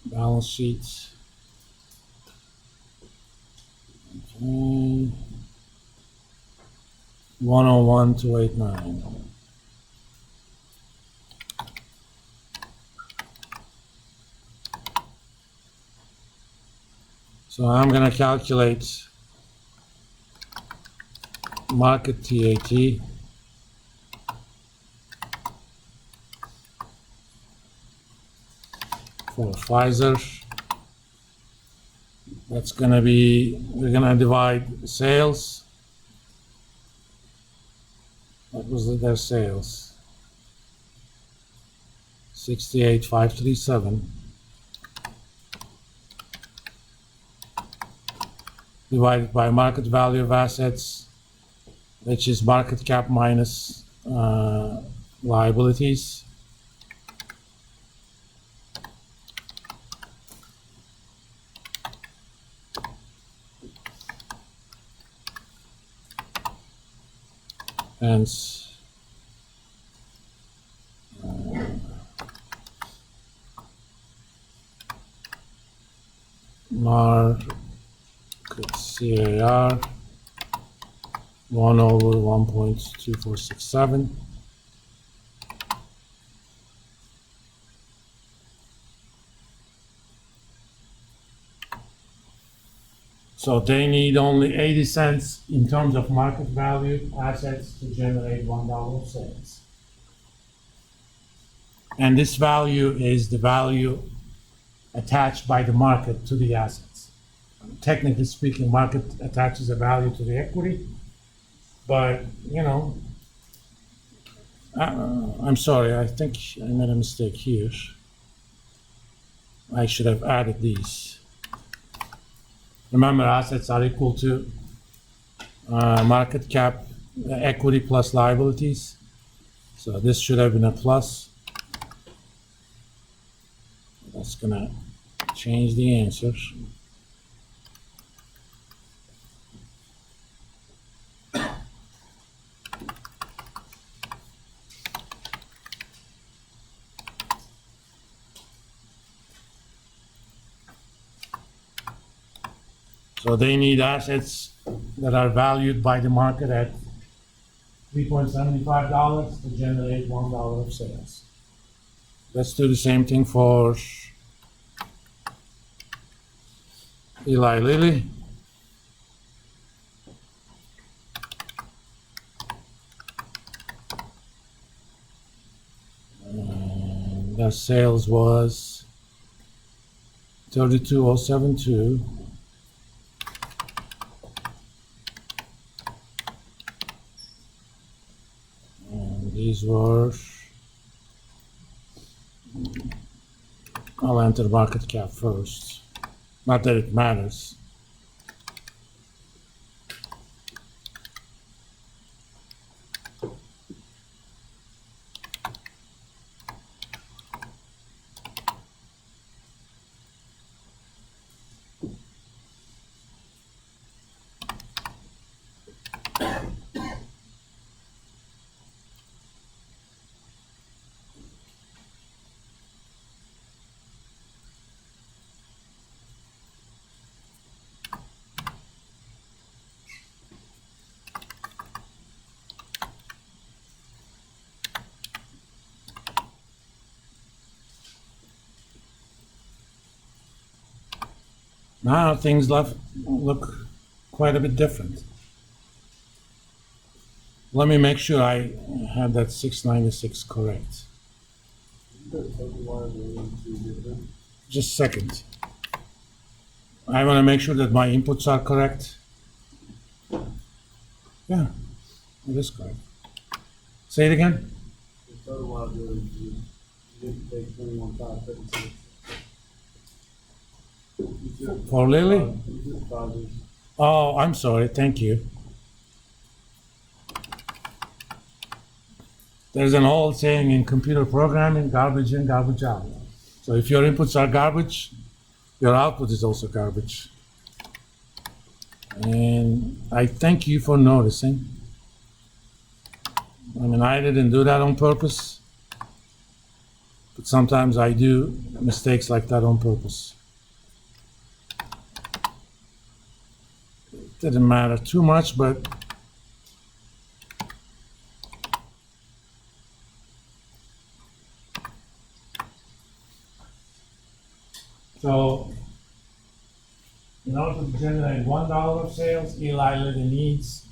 balance sheet. Okay. 101,289. So I'm going to calculate market TAT for Pfizer. That's going to be, we're going to divide sales. What was their sales? 68,537 divided by market value of assets, which is market cap minus liabilities. Hence, market CAR 1 over 1.2467. So they need only 80 cents in terms of market value assets to generate $1 of sales. And this value is the value attached by the market to the assets. Technically speaking, market attaches a value to the equity, but you know, I'm sorry, I think I made a mistake here. I should have added these. Remember, assets are equal to market cap, equity plus liabilities. So this should have been a plus. That's gonna change the answer. So they need assets that are valued by the market at $3.75 to generate $1 of sales. Let's do the same thing for Eli Lilly. And their sales was 32,072. These were, I'll enter market cap first. Not that it matters. Now things look quite a bit different. Let me make sure I have that 696 correct. Just a second. I want to make sure that my inputs are correct. Yeah, it is correct. Say it again. The total liability, you didn't take 21,536. For Lily? Oh, I'm sorry. Thank you. There's an old saying in computer programming, garbage in, garbage out. So if your inputs are garbage, your output is also garbage. And I thank you for noticing. I mean, I didn't do that on purpose. But sometimes I do mistakes like that on purpose. It didn't matter too much, but so in order to generate $1 of sales, Eli Lilly needs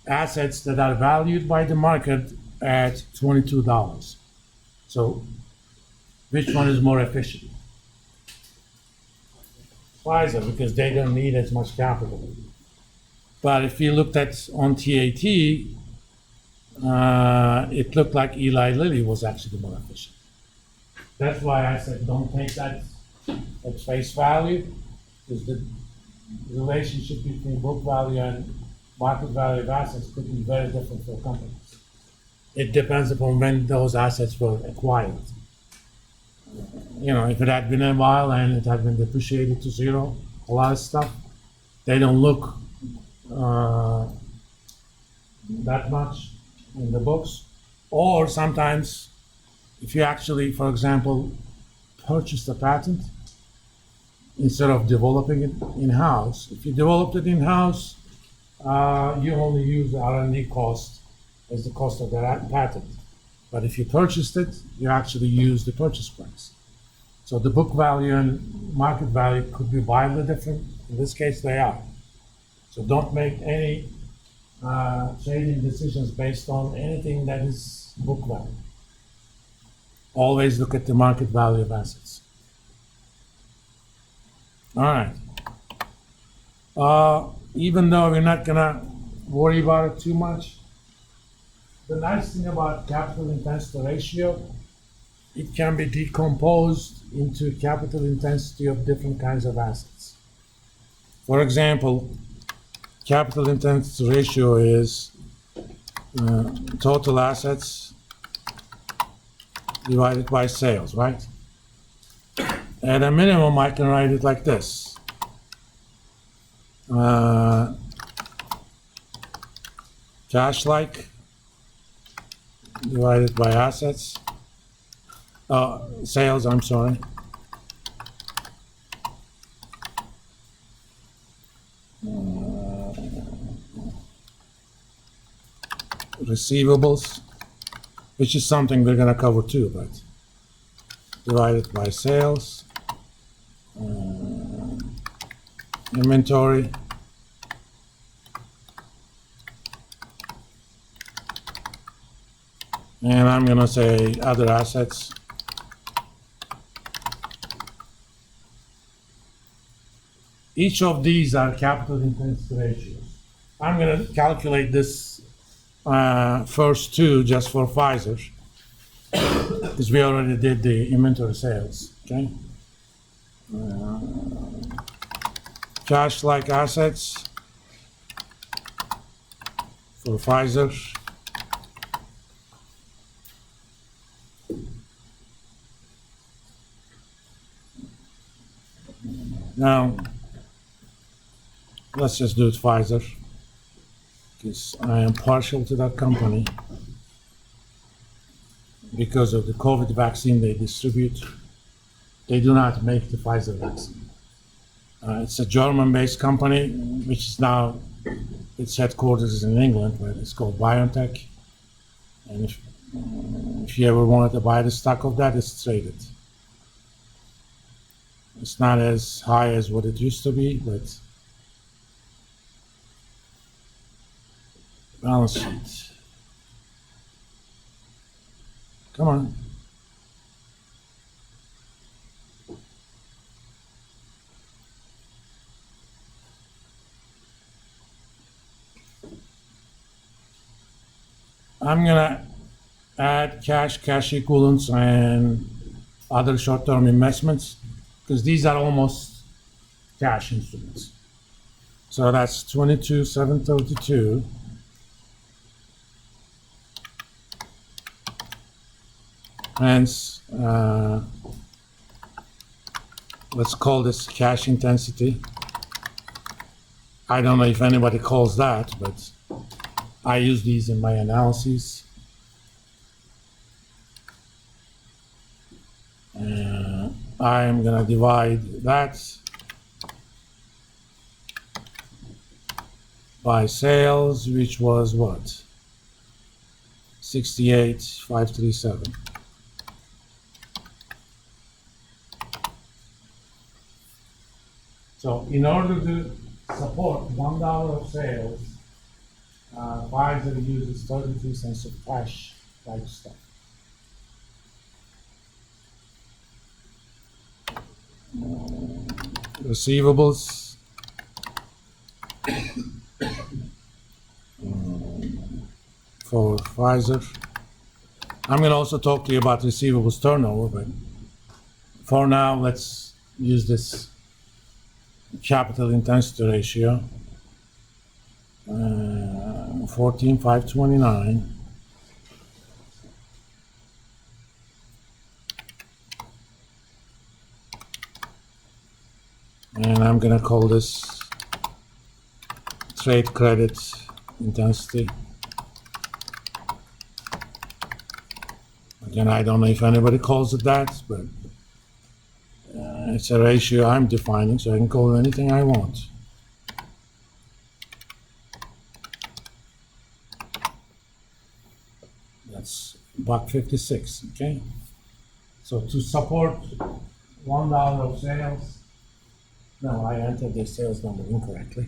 assets that are valued by the market at $22. So which one is more efficient? Pfizer, because they don't need as much capital. But if you looked at on TAT, it looked like Eli Lilly was actually more efficient. That's why I said don't take that at face value, because the relationship between book value and market value of assets could be very different for companies. It depends upon when those assets were acquired. You know, if it had been a while and it had been depreciated to zero, a lot of stuff, they don't look that much in the books. Or sometimes, if you actually, for example, purchase a patent instead of developing it in-house, if you developed it in-house, you only use the R&D cost as the cost of the patent. But if you purchased it, you actually use the purchase price. So the book value and market value could be wildly different. In this case, they are. So don't make any trading decisions based on anything that is book value. Always look at the market value of assets. All right. Even though we're not gonna worry about it too much, the nice thing about capital intensity ratio, it can be decomposed into capital intensity of different kinds of assets. For example, capital intensity ratio is total assets divided by sales, right? At a minimum, I can write it like this. Cash-like divided by assets. Sales, I'm sorry. Receivables, which is something we're going to cover too, but divided by sales. Inventory. And I'm going to say other assets. Each of these are capital intensity ratios. I'm going to calculate this first two just for Pfizer, because we already did the inventory sales, okay? Cash-like assets for Pfizer. Now, let's just do it Pfizer, because I am partial to that company because of the COVID vaccine they distribute. They do not make the Pfizer vaccine. It's a German-based company, which is now, its headquarters is in England, but it's called BioNTech. And if you ever wanted to buy the stock of that, it's traded. It's not as high as what it used to be, but balance sheet. Come on. I'm gonna add cash equivalents, and other short-term investments, because these are almost cash instruments. So that's 22,732. Hence, let's call this cash intensity. I don't know if anybody calls that, but I use these in my analyses. I'm gonna divide that by sales, which was what? 68,537. So in order to support $1 of sales, Pfizer uses 33 cents of cash type stuff. Receivables. For Pfizer. I'm going to also talk to you about receivables turnover, but for now, let's use this capital intensity ratio. 14,529. And I'm going to call this trade credit intensity. Again, I don't know if anybody calls it that, but it's a ratio I'm defining, so I can call it anything I want. That's $1.56, okay? So to support $1 of sales, no, I entered the sales number incorrectly.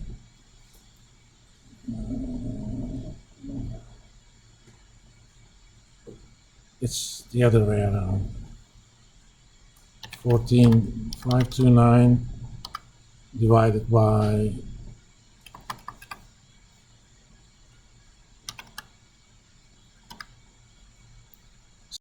It's the other way around. 14,529 divided by